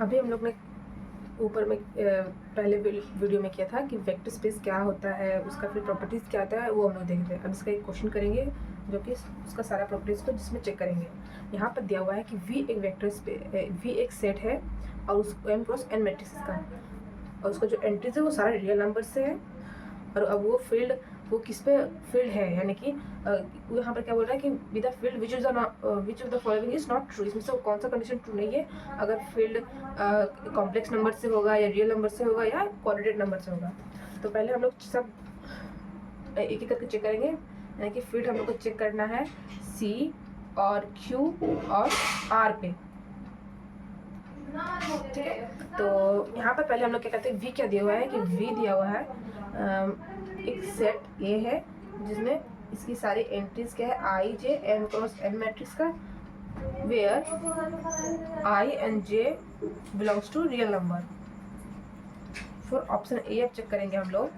अभी हम लोग ने ऊपर में पहले वीडियो में किया था कि वेक्टर स्पेस क्या होता है, उसका फिर प्रॉपर्टीज़ क्या आता है, वो हम लोग देख रहे हैं। अब इसका एक क्वेश्चन करेंगे जो कि उसका सारा प्रॉपर्टीज़ को जिसमें चेक करेंगे। यहाँ पर दिया हुआ है कि वी एक वेक्टर स्पेस, वी एक सेट है और उसको m क्रॉस n मैट्रिक्स का, और उसका जो एंट्रीज है वो सारा रियल नंबर से है। और अब वो फील्ड वो किस पे फील्ड है, यानी कि यहाँ पर क्या बोल रहा है कि with the field which of the following is not true. इसमें से कौन सा कंडीशन ट्रू नहीं है, अगर फील्ड कॉम्प्लेक्स नंबर से होगा या रियल नंबर से होगा या क्वाड्रेटिक नंबर से होगा। तो पहले हम लोग सब एक एक करके चेक करेंगे, यानी कि फील्ड हम लोग को चेक करना है सी और क्यू और आर पे, ठीक है। तो यहाँ पर पहले हम लोग क्या करते हैं, वी क्या दिया हुआ है कि वी दिया हुआ है एक सेट ए है जिसमें इसकी सारी एंट्रीज क्या है, I J M cross N matrix का, where I and J belongs to real number. For option A अब चेक करेंगे हम लोग,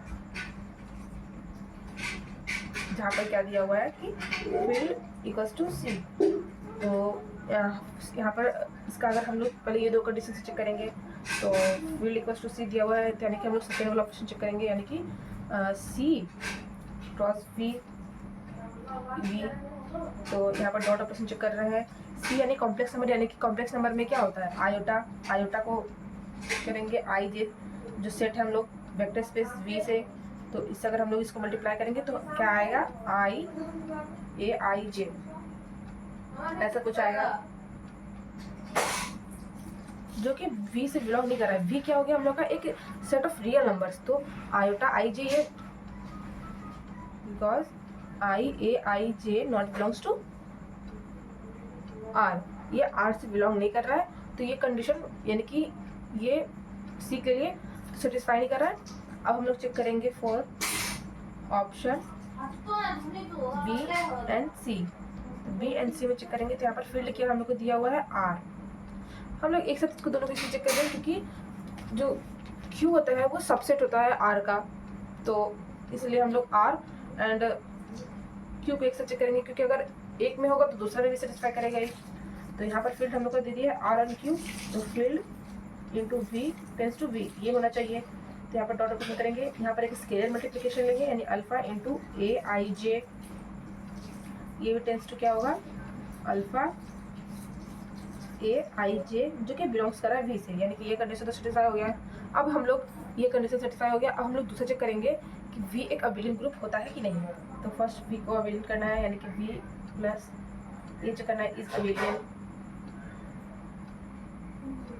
जहाँ पर क्या दिया हुआ है कि फील्ड इक्वल्स टू सी। तो यहाँ पर इसका अगर हम लोग पहले ये दो कंडीशन से चेक करेंगे, तो फील्ड इक्वल्स टू सी दिया हुआ है, तो यानी कि हम लोग सेकेंड वाला ऑप्शन चेक करेंगे, यानी कि सी क्रॉस वी वी। तो यहाँ पर डॉट ऑपरेशन चेक कर रहे हैं। सी यानी कॉम्प्लेक्स नंबर, यानी कि कॉम्प्लेक्स नंबर में क्या होता है, आयोटा। आयोटा को चेक करेंगे, आई जे जो सेट है हम लोग वेक्टर स्पेस वी से, तो इससे अगर हम लोग इसको मल्टीप्लाई करेंगे तो क्या आएगा, आई ए आई जे, ऐसा कुछ आएगा जो कि v से बिलोंग नहीं कर रहा है। v क्या हो गया हम लोग का, एक सेट ऑफ रियल नंबर्स। तो आयोटा आई जे, ये because I A I J not belongs to r, ये r से बिलोंग नहीं कर रहा है। तो ये कंडीशन यानी कि ये c के लिए सेटिस्फाई नहीं कर रहा है। अब हम लोग चेक करेंगे for option B and C. B and C में चेक करेंगे तो यहाँ पर फील्ड क्या हम लोग को दिया हुआ है, r। हम लोग एक साथ इसको दोनों को चेक कर रहे हैं, क्योंकि जो Q होता है वो सबसेट होता है R का, तो इसलिए हम लोग R एंड Q को एक साथ चेक करेंगे, क्योंकि अगर एक में होगा तो दूसरा में भी सेटिस्फाई करेगा ही। तो यहाँ पर फील्ड हम लोग को दे दिया है R एंड Q, तो field into V tends to V ये होना चाहिए। तो यहाँ पर डॉट ऑपरेशन करेंगे, यहाँ पर एक स्केलर मल्टीप्लिकेशन लेंगे, यानी alpha into A I J, ये भी टेंस टू क्या होगा, अल्फा ए आई जे, जो कि बिलोंग्स कर रहा है वी से, यानी कि ये कंडीशन तो सेटिस्फाई हो गया। अब हम लोग ये कंडीशन सेटिस्फाई हो गया, अब हम लोग दूसरा चेक करेंगे कि वी एक अबिलियन ग्रुप होता है कि नहीं। तो फर्स्ट वी को अबिलियन करना है, यानी कि वी प्लस ये चेक करना है इज अबिलियन।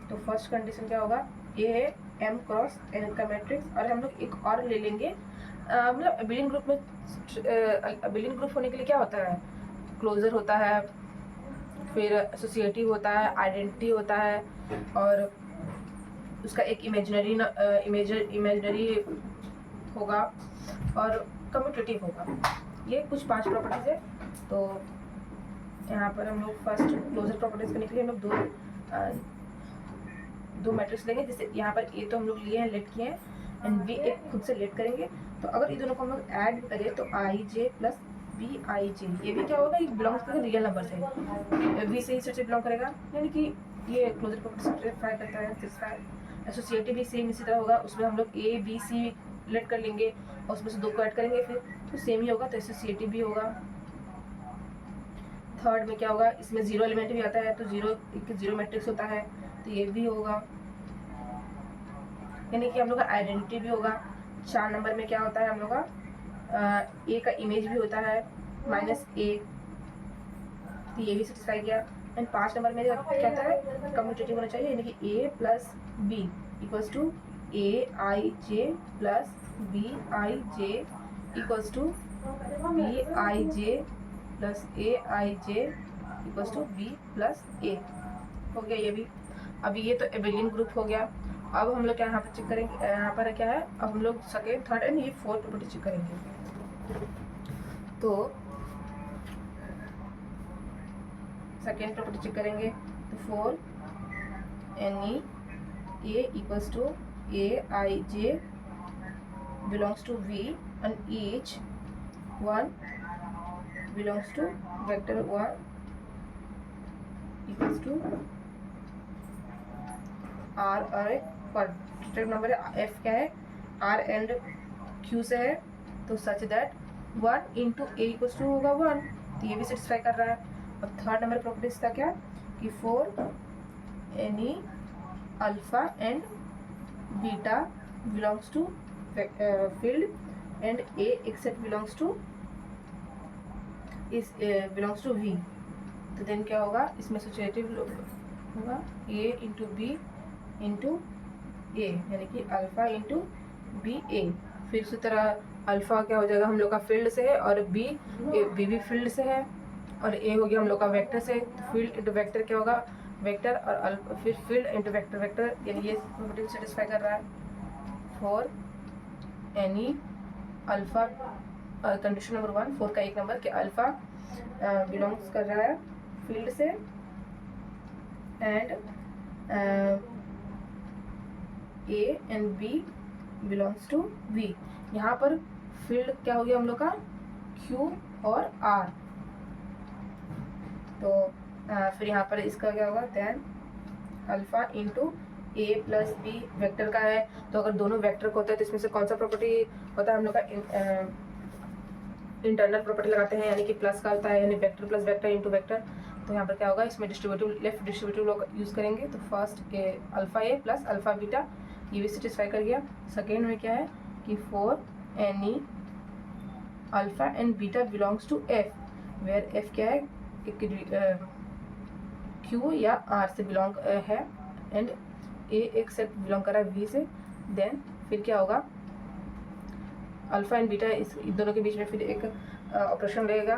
तो फर्स्ट कंडीशन क्या होगा, ए है एम क्रॉस एन का मैट्रिक्स, और हम लोग एक और ले लेंगे। मतलब अबिलियन ग्रुप में अबिलियन ग्रुप होने के लिए क्या होता है, क्लोजर होता है, फिर एसोसिएटिव होता है, आइडेंटिटी होता है, और उसका एक इमेजनरी होगा और कम्यूटेटिव होगा। ये कुछ 5 प्रॉपर्टीज है। तो यहाँ पर हम लोग फर्स्ट क्लोजर प्रॉपर्टीज करने के लिए हम लोग दो मैट्रिक्स लेंगे। जैसे यहाँ पर ए तो हम लोग लिए हैं, लेट किए हैं, एंड बी एक खुद से लेट करेंगे। तो अगर ये दोनों को हम लोग ऐड करें तो आई J plus B I J, ये भी क्या होगा, ये बिलोंग्स करेगा रियल नंबर से, वी से ही सेट से बिलोंग करेगा, यानी कि ये क्लोजर प्रॉपर्टी सेटिस्फाई करता है। सेटिस्फाई एसोसिएटिव भी सेम इसी तरह होगा, उसमें हम लोग ए बी सी लेट कर लेंगे और उसमें से 2 को ऐड करेंगे, फिर तो सेम ही होगा, तो एसोसिएटिव भी होगा। थर्ड में क्या होगा, इसमें 0 एलिमेंट भी आता है, तो 0 मैट्रिक्स होता है, तो ये भी होगा, यानी कि हम लोग का आइडेंटिटी भी होगा। 4 नंबर में क्या होता है हम लोग का ए का इमेज भी होता है -a, तो ये भी सेटिस्फाई किया। एंड 5 नंबर में क्या होता है, कम्यूटेटिव होना चाहिए, यानी कि a plus B equals to A I J plus B I J equals to B I J plus A I J equals to B plus A, हो गया ये भी। अभी ये तो एबिलियन ग्रुप हो गया। अब हम लोग क्या यहाँ पर चेक करेंगे, यहाँ पर क्या है, अब हम लोग सेकेंड थर्ड एंड ये फोर्थ प्रॉपर्टी चेक करेंगे। तो सेकेंड प्रॉपर्टी चेक करेंगे, तो for N E A equals to A I J belongs to V and each one belongs to vector 1 equals to R और क्वाड्रेटिक नंबर है, F क्या है R and Q से है, तो such that 1 into A equals to होगा 1, तो ये भी सेटिस्फाई कर रहा है। और थर्ड नंबर प्रॉपर्टीज था क्या कि for any alpha and beta belongs to field and A except belongs to V, तो देन क्या होगा इसमें एसोसिएटिव होगा A into B into A, यानी कि अल्फा इंटू बी ए। फिर उसी तरह अल्फा क्या हो जाएगा हम लोग का फील्ड से है और बी भी फील्ड से है और ए हो गया हम लोग का वेक्टर से, तो फील्ड इंटू वेक्टर क्या होगा वेक्टर और फिर फील्ड इंटू वेक्टर वेक्टर, यानी ये प्रॉपर्टी सेटिस्फाई कर रहा है। For any alpha condition number 1 4 का 1 नंबर कि अल्फा बिलोंग्स कर रहा है फील्ड से and A and B belongs to V. यहाँ पर फील्ड क्या हो गया हम लोग का क्यू और आर, तो फिर यहाँ पर इसका क्या होगा देन अल्फा इंटू ए प्लस बी वेक्टर का है, तो अगर दोनों वेक्टर को होता है तो इसमें से कौन सा प्रॉपर्टी होता है हम लोग का इंटरनल प्रॉपर्टी लगाते हैं, यानी कि प्लस का होता है, यानी vector plus vector into vector. तो यहाँ पर क्या होगा इसमें डिस्ट्रीब्यूटिव लेफ्ट डिस्ट्रीब्यूटिव लोग यूज़ करेंगे, तो फर्स्ट अल्फा ए प्लस अल्फा बीटा ये भी सेटिस्फाई कर गया। सेकेंड में क्या है कि for any alpha and beta belongs to F, where F क्या है क्यू या आर से बिलोंग है एंड ए एक सेट बिलोंग कर रहा है वी से, देन फिर क्या होगा अल्फा एंड बीटा इस दोनों के बीच में फिर एक ऑपरेशन लगेगा,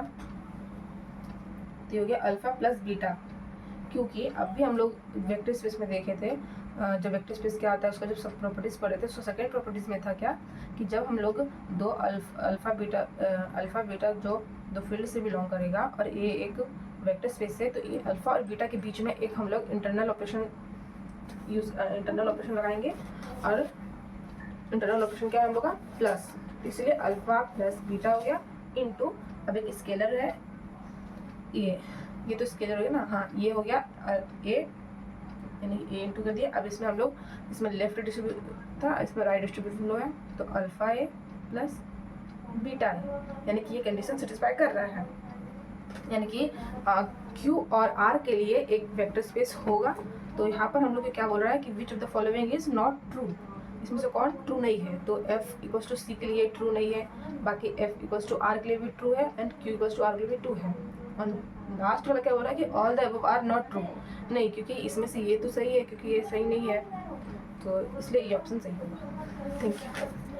तो हो गया अल्फा प्लस बीटा। क्योंकि अभी हम लोग वेक्टर स्पेस में देखे थे, जब वेक्टर स्पेस क्या आता है उसका जब सब प्रॉपर्टीज पढ़े थे, तो सेकंड प्रॉपर्टीज में था क्या कि जब हम लोग दो अल्फा बीटा जो दो फील्ड से बिलोंग करेगा और ये एक वेक्टर स्पेस है, तो ये अल्फा और बीटा के बीच में एक हम लोग इंटरनल ऑपरेशन लगाएंगे, और इंटरनल ऑपरेशन क्या है हम लोग का प्लस, इसलिए अल्फा प्लस बीटा हो गया इंटू अब एक स्केलर है ये तो स्केलर हो गया ना, हाँ ये हो गया ए, यानी ए इंटू कर दिया। अब इसमें हम लोग इसमें लेफ्ट डिस्ट्रीब्यूट था, इसमें राइट डिस्ट्रीब्यूट लो है, तो अल्फा ए प्लस बीटा है, यानी कि ये कंडीशन सेटिस्फाई कर रहा है, यानी कि क्यू और आर के लिए एक वेक्टर स्पेस होगा। तो यहाँ पर हम लोग क्या बोल रहा है कि which of the following is not true, इसमें से कौन ट्रू नहीं है, तो एफ इक्वल्स टू सी के लिए ट्रू नहीं है, बाकी एफ इक्वल्स टू आर के लिए भी ट्रू है and Q equals to R के लिए भी ट्रू है। और लास्ट वाला क्या बोल रहा है कि all the above are not true, नहीं क्योंकि इसमें से ये तो सही है क्योंकि ये सही नहीं है, तो इसलिए ये ऑप्शन सही होगा। Thank you.